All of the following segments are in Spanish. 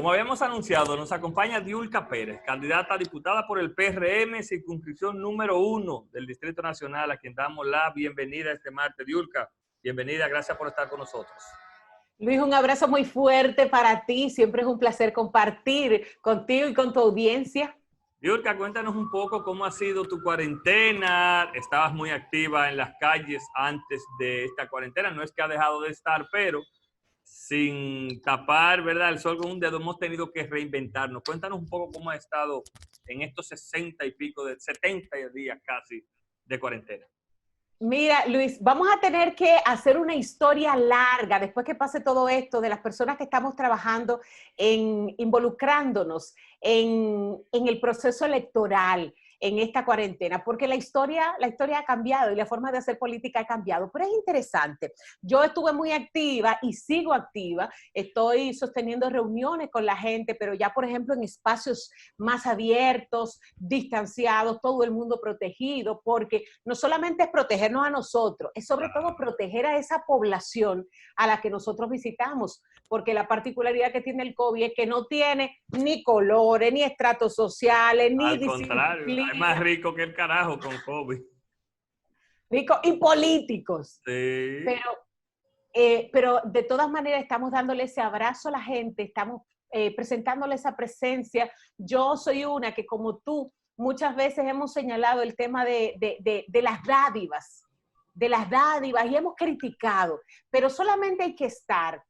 como habíamos anunciado, nos acompaña Diulca Pérez, candidata a diputada por el PRM, circunscripción número 1 del Distrito Nacional, a quien damos la bienvenida este martes. Diulca, bienvenida, gracias por estar con nosotros. Luis, un abrazo muy fuerte para ti. Siempre es un placer compartir contigo y con tu audiencia. Diulca, cuéntanos un poco cómo ha sido tu cuarentena. Estabas muy activa en las calles antes de esta cuarentena. No es que ha dejado de estar, pero sin tapar, ¿verdad?, el sol con un dedo, hemos tenido que reinventarnos. Cuéntanos un poco cómo ha estado en estos 60 y pico, de 70 días casi de cuarentena. Mira, Luis, vamos a tener que hacer una historia larga después que pase todo esto de las personas que estamos trabajando involucrándonos en el proceso electoral en esta cuarentena, porque la historia ha cambiado y la forma de hacer política ha cambiado, pero es interesante. Yo estuve muy activa y sigo activa, estoy sosteniendo reuniones con la gente, pero ya, por ejemplo, en espacios más abiertos, distanciados, todo el mundo protegido, porque no solamente es protegernos a nosotros, es sobre todo proteger a esa población a la que nosotros visitamos, porque la particularidad que tiene el COVID es que no tiene ni colores, ni estratos sociales, ni Al contrario, disciplina. es más rico que el carajo con COVID. Ricos y políticos. Sí. Pero de todas maneras estamos dándole ese abrazo a la gente, estamos presentándole esa presencia. Yo soy una que, como tú, muchas veces hemos señalado el tema de las dádivas y hemos criticado, pero solamente hay que estar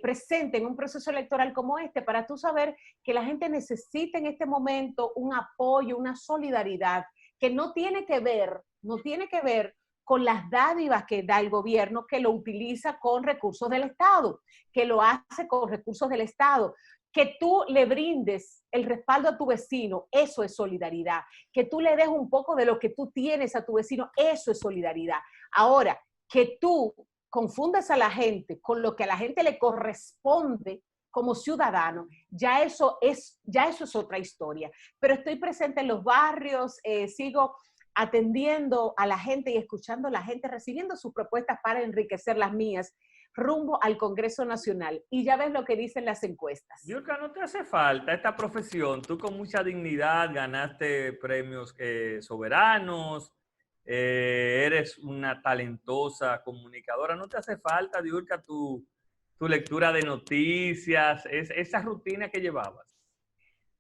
presente en un proceso electoral como este para tú saber que la gente necesita en este momento un apoyo, una solidaridad que no tiene que ver con las dádivas que da el gobierno, que lo utiliza con recursos del Estado, que lo hace con recursos del Estado. Que tú le brindes el respaldo a tu vecino, eso es solidaridad. Que tú le des un poco de lo que tú tienes a tu vecino, eso es solidaridad. Ahora, que tú confundas a la gente con lo que a la gente le corresponde como ciudadano, ya eso es otra historia. Pero estoy presente en los barrios, sigo atendiendo a la gente y escuchando a la gente, recibiendo sus propuestas para enriquecer las mías, rumbo al Congreso Nacional. Y ya ves lo que dicen las encuestas. Diulca, ¿no te hace falta esta profesión? Tú con mucha dignidad ganaste premios soberanos, eres una talentosa comunicadora. ¿No te hace falta, Diulca, tu lectura de noticias, esa rutina que llevabas?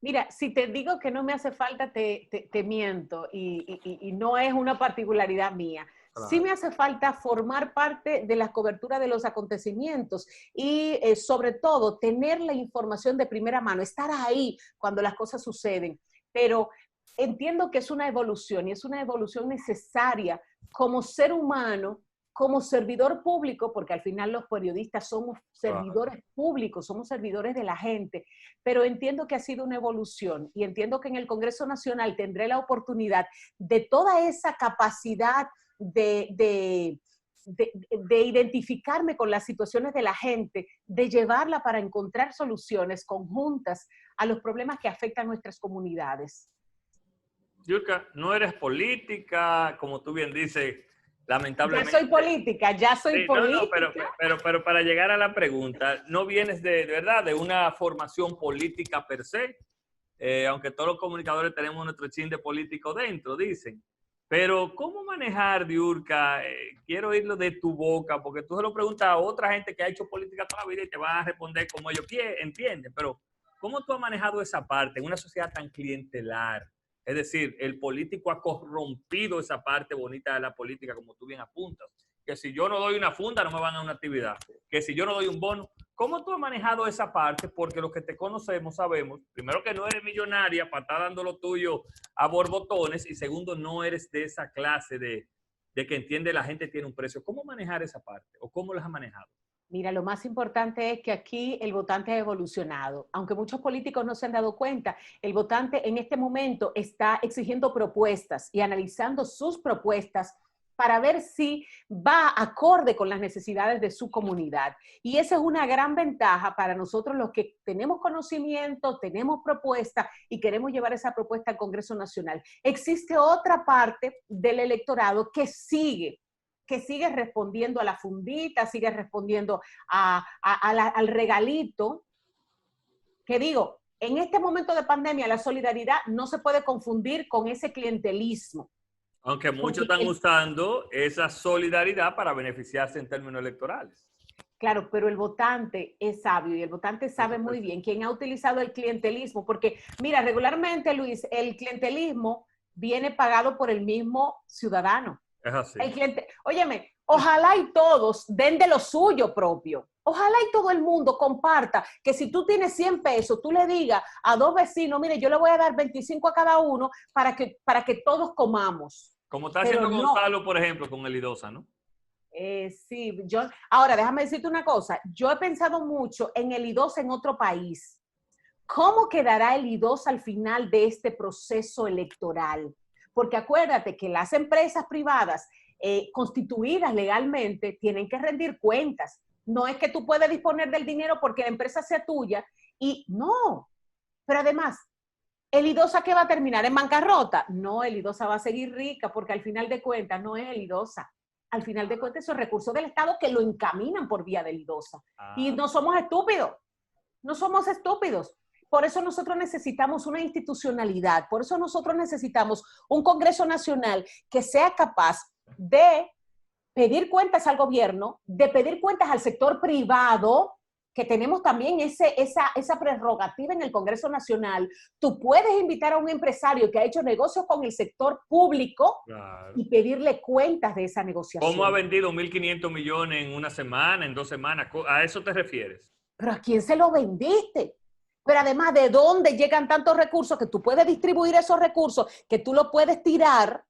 Mira, si te digo que no me hace falta, te miento y no es una particularidad mía. Sí Claro. me hace falta formar parte de la cobertura de los acontecimientos y sobre todo tener la información de primera mano, estar ahí cuando las cosas suceden. Pero entiendo que es una evolución y es una evolución necesaria como ser humano, como servidor público, porque al final los periodistas somos servidores públicos, somos servidores de la gente, pero entiendo que ha sido una evolución y entiendo que en el Congreso Nacional tendré la oportunidad de toda esa capacidad de identificarme con las situaciones de la gente, de llevarla para encontrar soluciones conjuntas a los problemas que afectan nuestras comunidades. Diulca, no eres política, como tú bien dices, lamentablemente. Ya soy Sí, no, política. pero para llegar a la pregunta, no vienes de verdad de una formación política per se, aunque todos los comunicadores tenemos nuestro chin de político dentro, dicen. Pero, ¿cómo manejar, Diulca? Quiero oírlo de tu boca, porque tú se lo preguntas a otra gente que ha hecho política toda la vida y te van a responder como ellos entienden. Pero, ¿cómo tú has manejado esa parte en una sociedad tan clientelar? Es decir, el político ha corrompido esa parte bonita de la política, como tú bien apuntas. Que si yo no doy una funda, no me van a una actividad. Que si yo no doy un bono. ¿Cómo tú has manejado esa parte? Porque los que te conocemos sabemos, primero, que no eres millonaria para estar dando lo tuyo a borbotones, y segundo, no eres de esa clase de que entiende la gente tiene un precio. ¿Cómo manejar esa parte? ¿O cómo las has manejado? Mira, lo más importante es que aquí el votante ha evolucionado. Aunque muchos políticos no se han dado cuenta, el votante en este momento está exigiendo propuestas y analizando sus propuestas para ver si va acorde con las necesidades de su comunidad. Y esa es una gran ventaja para nosotros los que tenemos conocimiento, tenemos propuesta y queremos llevar esa propuesta al Congreso Nacional. Existe otra parte del electorado que sigue respondiendo a la fundita, sigue respondiendo al regalito, que digo, en este momento de pandemia la solidaridad no se puede confundir con ese clientelismo. Aunque muchos Porque están usando esa solidaridad para beneficiarse en términos electorales. claro, pero el votante es sabio y el votante sabe muy bien quién ha utilizado el clientelismo, porque mira, regularmente, Luis, el clientelismo viene pagado por el mismo ciudadano. Es así. El cliente, óyeme, ojalá y todos den de lo suyo propio. Ojalá y todo el mundo comparta que si tú tienes 100 pesos, tú le digas a 2 vecinos, mire, yo le voy a dar 25 a cada uno para que todos comamos. Como está Pero haciendo no. Gonzalo, por ejemplo, con el Idosa, ¿no? Sí, ahora déjame decirte una cosa, yo he pensado mucho en el I2 en otro país. ¿Cómo quedará el I2 al final de este proceso electoral? Porque acuérdate que las empresas privadas constituidas legalmente tienen que rendir cuentas. No es que tú puedes disponer del dinero porque la empresa sea tuya y no. Pero además, ¿el IDOSA qué va a terminar? ¿En bancarrota? No, el IDOSA va a seguir rica porque al final de cuentas no es el IDOSA. Al final de cuentas, esos recursos del Estado que lo encaminan por vía del IDOSA. Y no somos estúpidos. No somos estúpidos. Por eso nosotros necesitamos una institucionalidad. Por eso nosotros necesitamos un Congreso Nacional que sea capaz de pedir cuentas al gobierno, de pedir cuentas al sector privado, que tenemos también esa prerrogativa en el Congreso Nacional. Tú puedes invitar a un empresario que ha hecho negocios con el sector público, claro, y pedirle cuentas de esa negociación. ¿Cómo ha vendido 1.500 millones en una semana, en 2 semanas? ¿A eso te refieres? ¿Pero a quién se lo vendiste? Pero además, ¿de dónde llegan tantos recursos que tú puedes distribuir esos recursos, que tú los puedes tirar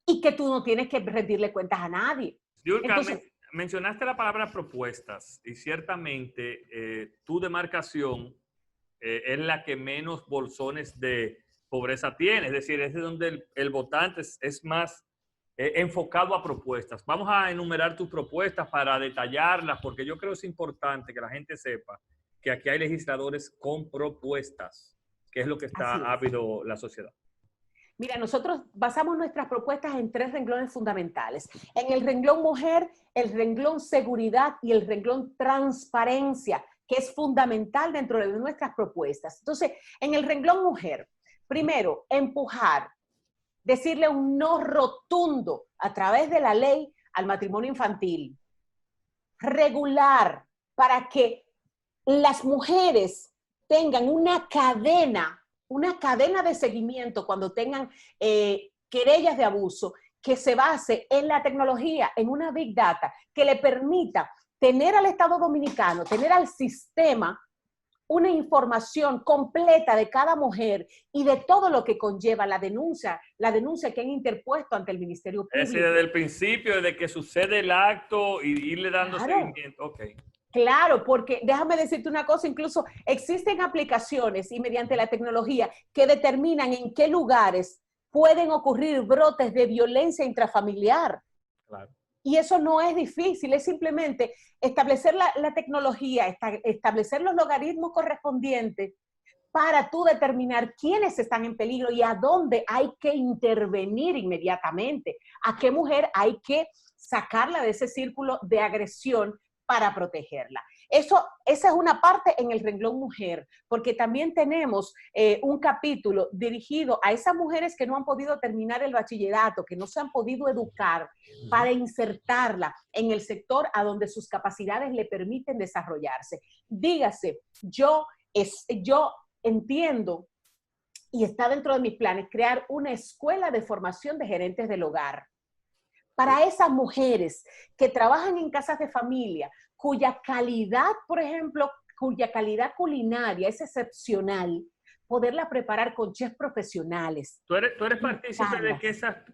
y que tú no tienes que rendirle cuentas a nadie? Yulka, entonces, mencionaste la palabra propuestas y ciertamente tu demarcación es la que menos bolsones de pobreza tiene, es decir, es donde el votante es más enfocado a propuestas. Vamos a enumerar tus propuestas para detallarlas, porque yo creo que es importante que la gente sepa que aquí hay legisladores con propuestas, que es lo que está ávido la sociedad. Mira, nosotros basamos nuestras propuestas en 3 renglones fundamentales. En el renglón mujer, el renglón seguridad y el renglón transparencia, que es fundamental dentro de nuestras propuestas. Entonces, en el renglón mujer, primero, empujar, decirle un no rotundo a través de la ley al matrimonio infantil. Regular para que las mujeres tengan una cadena de seguimiento cuando tengan querellas de abuso que se base en la tecnología, en una Big Data, que le permita tener al Estado Dominicano, tener al sistema una información completa de cada mujer y de todo lo que conlleva la denuncia que han interpuesto ante el Ministerio Público. Es decir, desde el principio, desde que sucede el acto y irle dando seguimiento. Okay. Claro, porque déjame decirte una cosa, incluso existen aplicaciones y mediante la tecnología que determinan en qué lugares pueden ocurrir brotes de violencia intrafamiliar. Claro. Y eso no es difícil, es simplemente establecer la tecnología, establecer los logaritmos correspondientes para tú determinar quiénes están en peligro y a dónde hay que intervenir inmediatamente, a qué mujer hay que sacarla de ese círculo de agresión para protegerla. Esa es una parte en el renglón mujer, porque también tenemos un capítulo dirigido a esas mujeres que no han podido terminar el bachillerato, que no se han podido educar, para insertarla en el sector a donde sus capacidades le permiten desarrollarse. Dígase, yo entiendo, y está dentro de mis planes, crear una escuela de formación de gerentes del hogar. Para esas mujeres que trabajan en casas de familia, cuya calidad, por ejemplo, cuya calidad culinaria es excepcional, poderla preparar con chefs profesionales. ¿Tú eres partícipe de que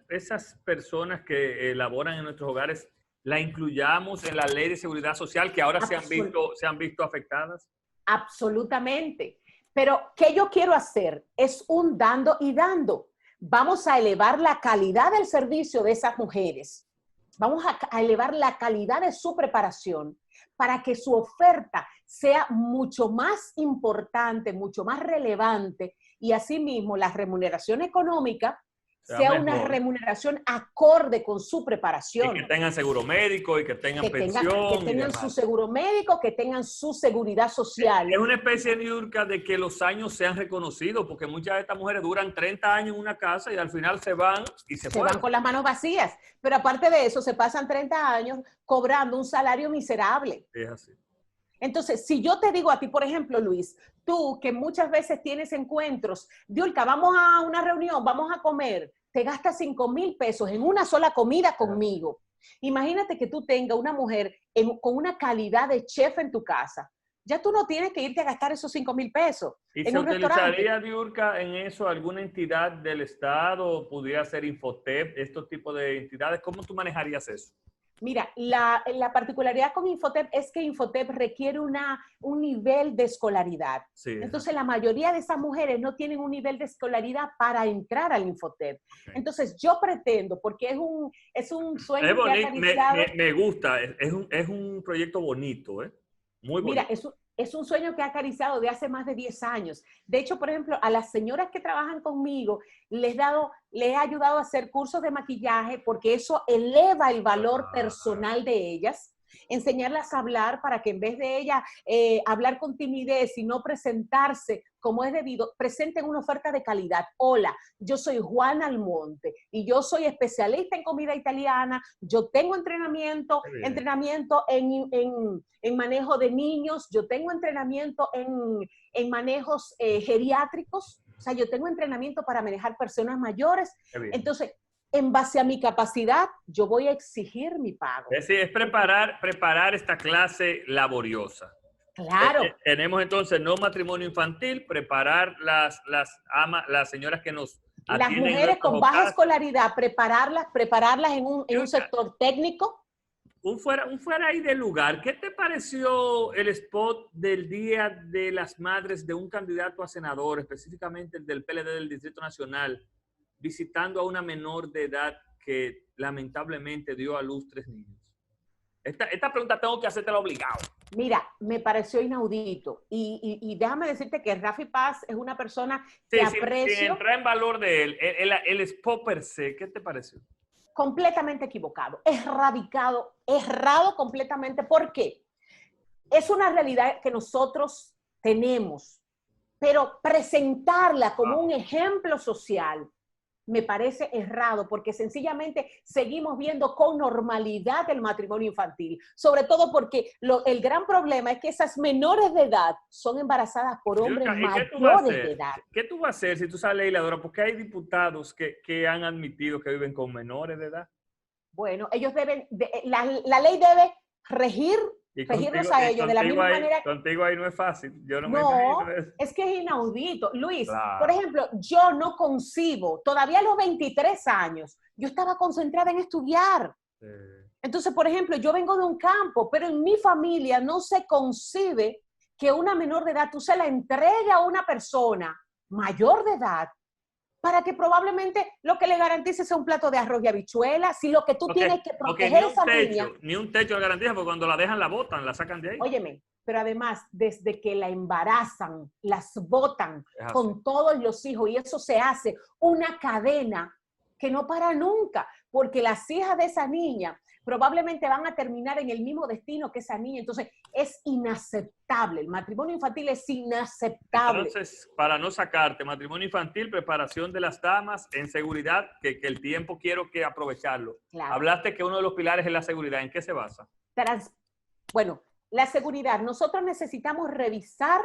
esas personas que laboran en nuestros hogares la incluyamos en la ley de seguridad social que ahora se han visto afectadas? Absolutamente. Pero, ¿qué yo quiero hacer? Es un dando y dando. Vamos a elevar la calidad del servicio de esas mujeres. Vamos a elevar la calidad de su preparación para que su oferta sea mucho más importante, mucho más relevante y asimismo la remuneración económica sea una remuneración acorde con su preparación. Y que tengan seguro médico y que tengan pensión. Que tengan su seguro médico, que tengan su seguridad social. Es una especie, Niurka, de que los años sean reconocidos, porque muchas de estas mujeres duran 30 años en una casa y al final se van y se van con las manos vacías. Pero aparte de eso, se pasan 30 años cobrando un salario miserable. Es así. Entonces, si yo te digo a ti, por ejemplo, Luis, tú que muchas veces tienes encuentros, Diulka, vamos a una reunión, vamos a comer, te gastas 5,000 pesos en una sola comida conmigo. Imagínate que tú tengas una mujer con una calidad de chef en tu casa. Ya tú no tienes que irte a gastar esos 5,000 pesos. ¿Y se utilizaría, Diulka, en eso alguna entidad del Estado? ¿Pudiera ser Infotep, estos tipos de entidades? ¿Cómo tú manejarías eso? Mira, la particularidad con Infotep es que Infotep requiere un nivel de escolaridad. Sí. Entonces, la mayoría de esas mujeres no tienen un nivel de escolaridad para entrar al Infotep. Okay. Entonces, yo pretendo, porque es un sueño que ha acariciado. Me gusta, es un proyecto bonito, ¿eh? Muy bonito. Mira, es un sueño que ha acariciado de hace más de 10 años. De hecho, por ejemplo, a las señoras que trabajan conmigo, les he ayudado a hacer cursos de maquillaje porque eso eleva el valor personal de ellas. Enseñarlas a hablar para que en vez de ella hablar con timidez y no presentarse como es debido, presenten una oferta de calidad. Hola, yo soy Juana Almonte y yo soy especialista en comida italiana. Yo tengo entrenamiento en manejo de niños. Yo tengo entrenamiento en manejos geriátricos. O sea, yo tengo entrenamiento para manejar personas mayores. Entonces, en base a mi capacidad, yo voy a exigir mi pago. Es decir, es preparar esta clase laboriosa. Claro. Tenemos entonces no matrimonio infantil, preparar las señoras que nos atienden. Las mujeres con baja escolaridad, prepararlas en un sector técnico. Un fuera ahí del lugar. ¿Qué te pareció el spot del Día de las Madres de un candidato a senador, específicamente el del PLD del Distrito Nacional, visitando a una menor de edad que lamentablemente dio a luz 3 niños? Esta pregunta tengo que hacértela obligado. Mira, me pareció inaudito. Y déjame decirte que Rafi Paz es una persona que aprecio. Sin entrar en valor de él, el spot per se, ¿qué te pareció? Completamente equivocado, errado completamente. ¿Por qué? Es una realidad que nosotros tenemos, pero presentarla como un ejemplo social me parece errado, porque sencillamente seguimos viendo con normalidad el matrimonio infantil, sobre todo porque el gran problema es que esas menores de edad son embarazadas por hombres mayores de edad. ¿Qué tú vas a hacer si tú sales legisladora? Porque hay diputados que han admitido que viven con menores de edad. Bueno, ellos deben, la ley debe regirnos a ellos de la misma manera. Contigo ahí no es fácil. Yo no, es que es inaudito. Luis, claro. Por ejemplo, yo no concibo, todavía a los 23 años, yo estaba concentrada en estudiar. Sí. Entonces, por ejemplo, yo vengo de un campo, pero en mi familia no se concibe que una menor de edad tú se la entregue a una persona mayor de edad para que probablemente lo que le garantice sea un plato de arroz y habichuelas, si lo que tú tienes que proteger esa niña. Ni un techo le garantiza, porque cuando la dejan la botan, la sacan de ahí. Óyeme, pero además, desde que la embarazan, las botan con todos los hijos, y eso se hace una cadena que no para nunca, porque las hijas de esa niña probablemente van a terminar en el mismo destino que esa niña. Entonces, es inaceptable. El matrimonio infantil es inaceptable. Entonces, para no sacarte, matrimonio infantil, preparación de las damas, en seguridad, que el tiempo quiero que aprovecharlo. Claro. Hablaste que uno de los pilares es la seguridad. ¿En qué se basa? Bueno, la seguridad. Nosotros necesitamos revisar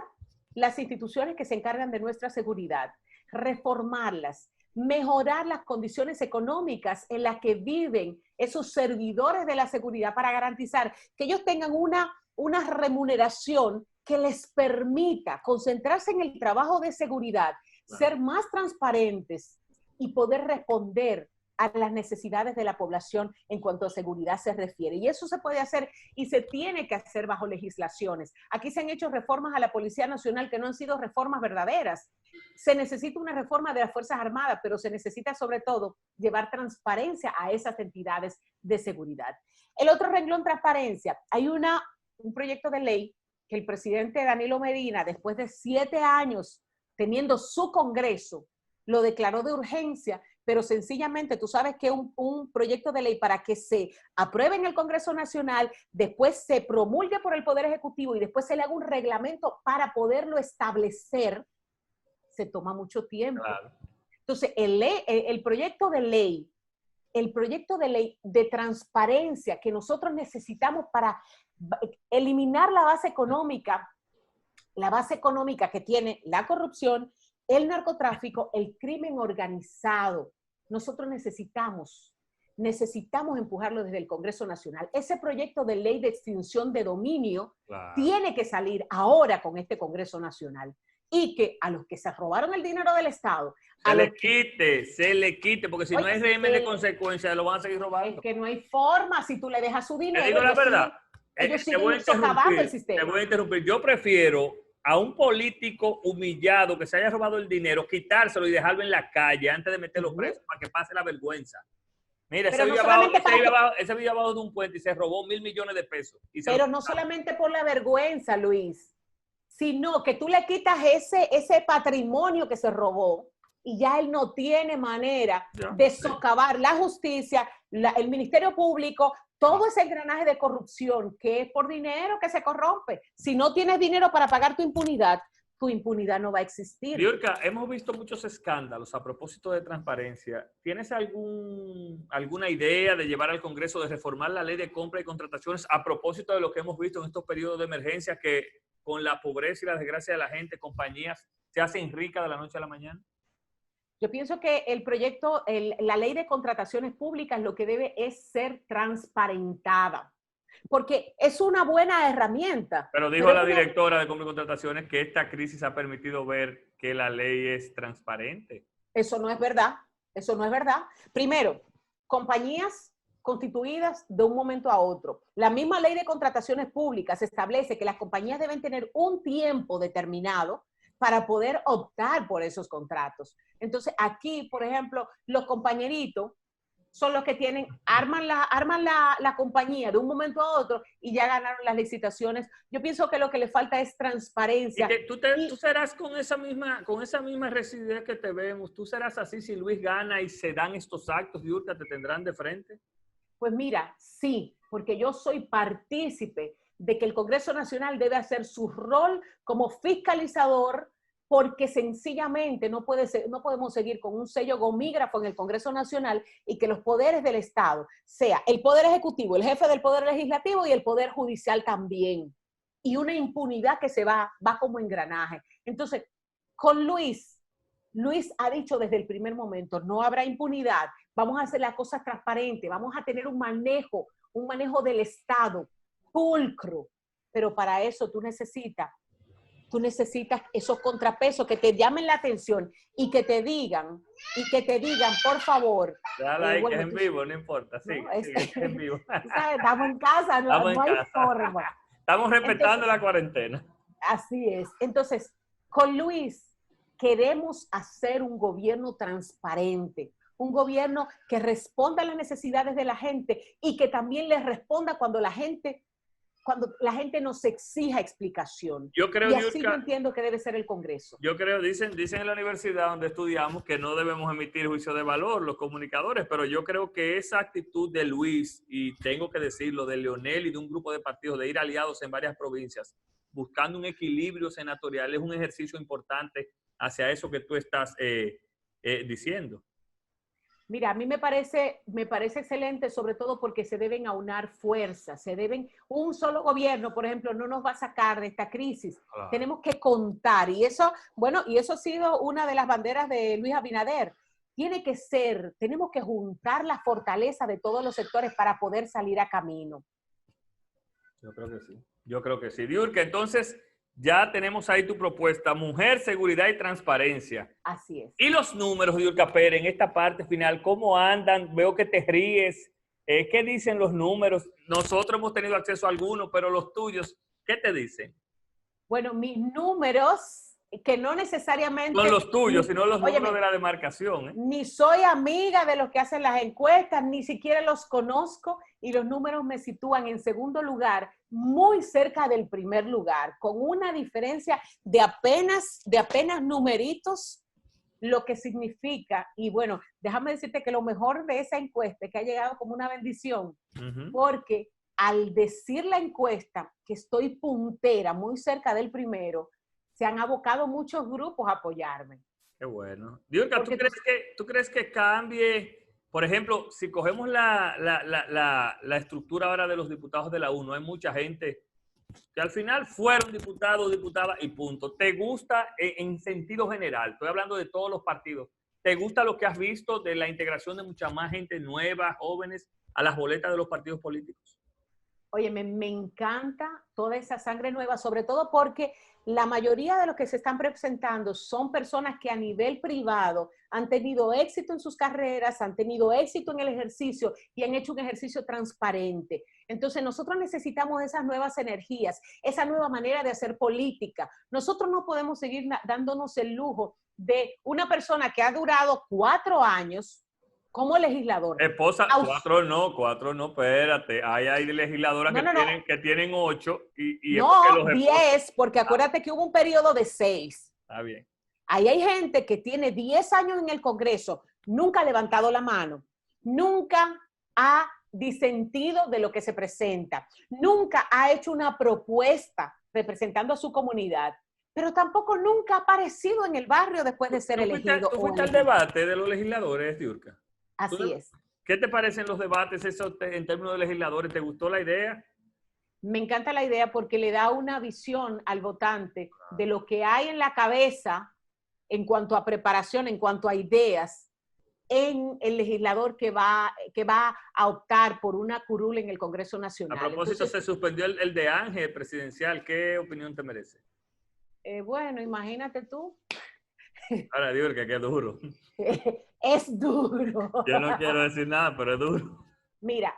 las instituciones que se encargan de nuestra seguridad, reformarlas, mejorar las condiciones económicas en las que viven esos servidores de la seguridad para garantizar que ellos tengan una remuneración que les permita concentrarse en el trabajo de seguridad, ser más transparentes y poder responder a las necesidades de la población en cuanto a seguridad se refiere. Y eso se puede hacer y se tiene que hacer bajo legislaciones. Aquí se han hecho reformas a la Policía Nacional que no han sido reformas verdaderas. Se necesita una reforma de las Fuerzas Armadas, pero se necesita sobre todo llevar transparencia a esas entidades de seguridad. El otro renglón, transparencia. Hay un proyecto de ley que el presidente Danilo Medina, después de 7 años teniendo su Congreso, lo declaró de urgencia, pero sencillamente tú sabes que un proyecto de ley para que se apruebe en el Congreso Nacional, después se promulgue por el Poder Ejecutivo y después se le haga un reglamento para poderlo establecer, se toma mucho tiempo. Claro. Entonces, el proyecto de ley de transparencia que nosotros necesitamos para eliminar la base económica que tiene la corrupción, el narcotráfico, el crimen organizado. Nosotros necesitamos empujarlo desde el Congreso Nacional. Ese proyecto de ley de extinción de dominio tiene que salir ahora con este Congreso Nacional. Y que a los que se robaron el dinero del Estado, se le quite, porque si no hay régimen de consecuencias, lo van a seguir robando. Es que no hay forma, si tú le dejas su dinero. Te digo la verdad, ellos siguen socavando el sistema. Te voy a interrumpir. Yo prefiero a un político humillado que se haya robado el dinero, quitárselo y dejarlo en la calle antes de meterlo preso para que pase la vergüenza. Mira, ese vive abajo de un puente y se robó 1.000 millones de pesos. Pero no solamente por la vergüenza, Luis, sino que tú le quitas ese patrimonio que se robó y ya él no tiene manera de socavar la justicia, el Ministerio Público, todo ese engranaje de corrupción que es por dinero que se corrompe. Si no tienes dinero para pagar tu impunidad no va a existir. Diurka, hemos visto muchos escándalos a propósito de transparencia. ¿Tienes alguna idea de llevar al Congreso, de reformar la ley de compra y contrataciones a propósito de lo que hemos visto en estos periodos de emergencia, que con la pobreza y la desgracia de la gente, compañías se hacen ricas de la noche a la mañana? Yo pienso que el proyecto, la ley de contrataciones públicas lo que debe es ser transparentada, porque es una buena herramienta. Pero dijo la directora de compra y contrataciones que esta crisis ha permitido ver que la ley es transparente. Eso no es verdad, eso no es verdad. Primero, compañías constituidas de un momento a otro. La misma ley de contrataciones públicas establece que las compañías deben tener un tiempo determinado para poder optar por esos contratos. Entonces, aquí, por ejemplo, los compañeritos son los que arman la compañía de un momento a otro y ya ganaron las licitaciones. Yo pienso que lo que le falta es transparencia. Y que tú serás con esa misma rigidez que te vemos. Tú serás así si Luis gana y se dan estos actos, Diurka, ¿te tendrán de frente? Pues mira, sí, porque yo soy partícipe de que el Congreso Nacional debe hacer su rol como fiscalizador, porque sencillamente no podemos seguir con un sello gomígrafo en el Congreso Nacional y que los poderes del Estado, sea el Poder Ejecutivo, el jefe del Poder Legislativo y el Poder Judicial también, y una impunidad que se va como engranaje. Entonces, con Luis ha dicho desde el primer momento, no habrá impunidad, vamos a hacer las cosas transparentes, vamos a tener un manejo del Estado pulcro, pero para eso tú necesitas esos contrapesos que te llamen la atención y que te digan, por favor. Dale ahí, que es en vivo, no importa, sí, es en vivo. ¿Sabes? Estamos en casa, no hay forma. Estamos respetando la cuarentena. Así es. Entonces, con Luis queremos hacer un gobierno transparente, un gobierno que responda a las necesidades de la gente y que también les responda cuando la gente nos exija explicación. Yo creo, y así yo entiendo que debe ser el Congreso. Yo creo, dicen en la universidad donde estudiamos que no debemos emitir juicio de valor los comunicadores, pero yo creo que esa actitud de Luis, y tengo que decirlo, de Leonel y de un grupo de partidos, de ir aliados en varias provincias, buscando un equilibrio senatorial, es un ejercicio importante hacia eso que tú estás diciendo. Mira, a mí me parece excelente, sobre todo porque se deben aunar fuerzas, un solo gobierno, por ejemplo, no nos va a sacar de esta crisis. Claro. Tenemos que contar, y eso ha sido una de las banderas de Luis Abinader. Tenemos que juntar la fortaleza de todos los sectores para poder salir a camino. Yo creo que sí. Diurka, entonces ya tenemos ahí tu propuesta, mujer, seguridad y transparencia. Así es. Y los números, Diurka Pérez, en esta parte final, ¿cómo andan? Veo que te ríes. ¿Qué dicen los números? Nosotros hemos tenido acceso a algunos, pero los tuyos, ¿qué te dicen? Bueno, mis números, que no necesariamente... Son los tuyos, sino los números de la demarcación. Ni soy amiga de los que hacen las encuestas, ni siquiera los conozco, y los números me sitúan en segundo lugar, muy cerca del primer lugar, con una diferencia de apenas numeritos lo que significa, y bueno, déjame decirte que lo mejor de esa encuesta es que ha llegado como una bendición, porque al decir la encuesta que estoy puntera, muy cerca del primero, se han abocado muchos grupos a apoyarme. Qué bueno. Diurka, Porque ¿tú crees que cambie? Por ejemplo, si cogemos la estructura ahora de los diputados de la UNO, hay mucha gente que al final fueron diputados o diputadas y punto. ¿Te gusta en sentido general? Estoy hablando de todos los partidos. ¿Te gusta lo que has visto de la integración de mucha más gente nueva, jóvenes, a las boletas de los partidos políticos? Oye, me encanta toda esa sangre nueva, sobre todo porque la mayoría de los que se están presentando son personas que a nivel privado han tenido éxito en sus carreras, han tenido éxito en el ejercicio y han hecho un ejercicio transparente. Entonces nosotros necesitamos esas nuevas energías, esa nueva manera de hacer política. Nosotros no podemos seguir dándonos el lujo de una persona que ha durado 4 años como legislador. Esposa, 4 no, espérate. Hay legisladoras que tienen 8 y no, es porque los 10, porque acuérdate que hubo un periodo de 6. Está bien. Ahí hay gente que tiene 10 años en el Congreso, nunca ha levantado la mano, nunca ha disentido de lo que se presenta, nunca ha hecho una propuesta representando a su comunidad, pero tampoco nunca ha aparecido en el barrio después de ser elegido. ¿Tú fuiste al debate de los legisladores, Diurka? Así es. ¿Qué te parecen los debates eso, en términos de legisladores? ¿Te gustó la idea? Me encanta la idea porque le da una visión al votante de lo que hay en la cabeza en cuanto a preparación, en cuanto a ideas, en el legislador que va a optar por una curul en el Congreso Nacional. A propósito, entonces, se suspendió el de Ángel presidencial. ¿Qué opinión te merece? Bueno, imagínate tú. Ahora, Diurka, qué duro. Es duro. Yo no quiero decir nada, pero es duro. Mira,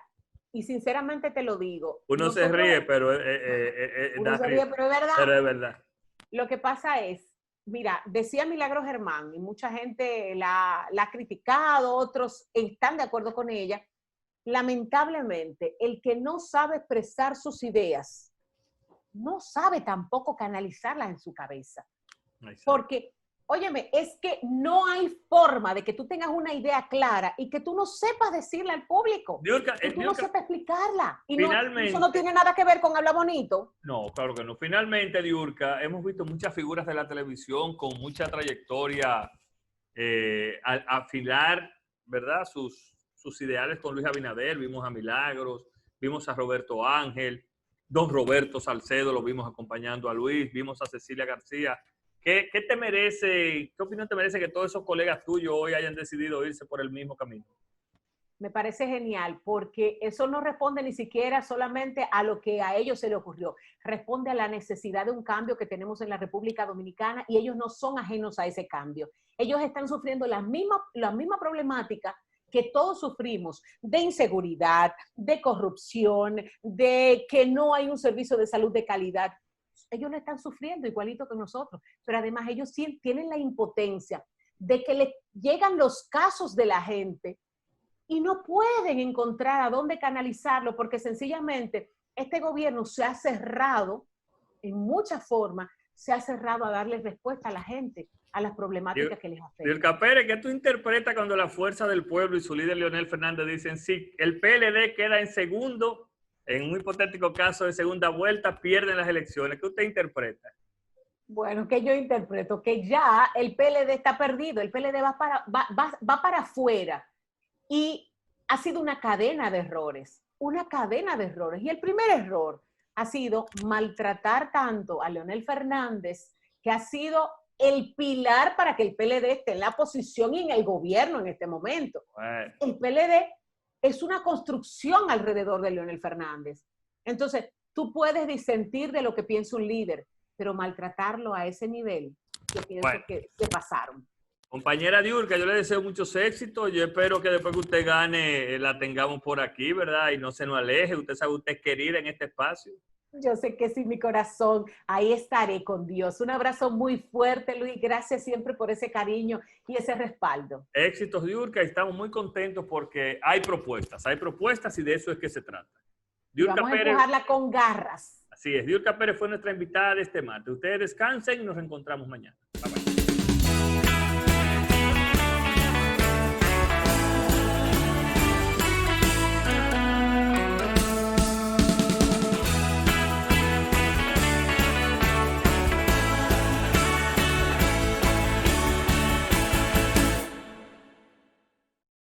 y sinceramente te lo digo. Uno se ríe, pero uno se ríe, pero es verdad. Pero es verdad. Lo que pasa es, mira, decía Milagros Germán, y mucha gente la ha criticado, otros están de acuerdo con ella. Lamentablemente, el que no sabe expresar sus ideas, no sabe tampoco canalizarlas en su cabeza. Porque, óyeme, es que no hay forma de que tú tengas una idea clara y que tú no sepas decirle al público. Diurka, y tú no sepas explicarla. Y finalmente, eso no tiene nada que ver con hablar bonito. No, claro que no. Finalmente, Diurka, hemos visto muchas figuras de la televisión con mucha trayectoria al afilar, ¿verdad? Sus ideales con Luis Abinader. Vimos a Milagros, vimos a Roberto Ángel, don Roberto Salcedo lo vimos acompañando a Luis, vimos a Cecilia García. ¿Qué te merece, qué opinión te merece que todos esos colegas tuyos hoy hayan decidido irse por el mismo camino? Me parece genial, porque eso no responde ni siquiera solamente a lo que a ellos se les ocurrió, responde a la necesidad de un cambio que tenemos en la República Dominicana y ellos no son ajenos a ese cambio. Ellos están sufriendo la misma problemática que todos sufrimos, de inseguridad, de corrupción, de que no hay un servicio de salud de calidad. Ellos lo están sufriendo igualito que nosotros, pero además ellos tienen la impotencia de que le llegan los casos de la gente y no pueden encontrar a dónde canalizarlo porque sencillamente este gobierno se ha cerrado en muchas formas, se ha cerrado a darle respuesta a la gente, a las problemáticas que les afectan. Diurka Pérez, ¿qué tú interpretas cuando la Fuerza del Pueblo y su líder Leonel Fernández dicen sí, el PLD queda en segundo, en un hipotético caso de segunda vuelta, pierden las elecciones? ¿Qué usted interpreta? Bueno, que yo interpreto que ya el PLD está perdido, el PLD va para afuera. Y ha sido una cadena de errores. Y el primer error ha sido maltratar tanto a Leonel Fernández, que ha sido el pilar para que el PLD esté en la posición y en el gobierno en este momento. Bueno. El PLD es una construcción alrededor de Leonel Fernández. Entonces, tú puedes disentir de lo que piensa un líder, pero maltratarlo a ese nivel, yo pienso que pasaron. Compañera Diurka, yo le deseo muchos éxitos. Yo espero que después que usted gane la tengamos por aquí, ¿verdad? Y no se nos aleje. Usted sabe, usted es querida en este espacio. Yo sé que sí, mi corazón. Ahí estaré con Dios. Un abrazo muy fuerte, Luis. Gracias siempre por ese cariño y ese respaldo. Éxitos, Diurka. Y estamos muy contentos porque hay propuestas y de eso es que se trata. Diurka Pérez, a empujarla con garras. Así es. Diurka Pérez fue nuestra invitada de este martes. Ustedes descansen y nos reencontramos mañana.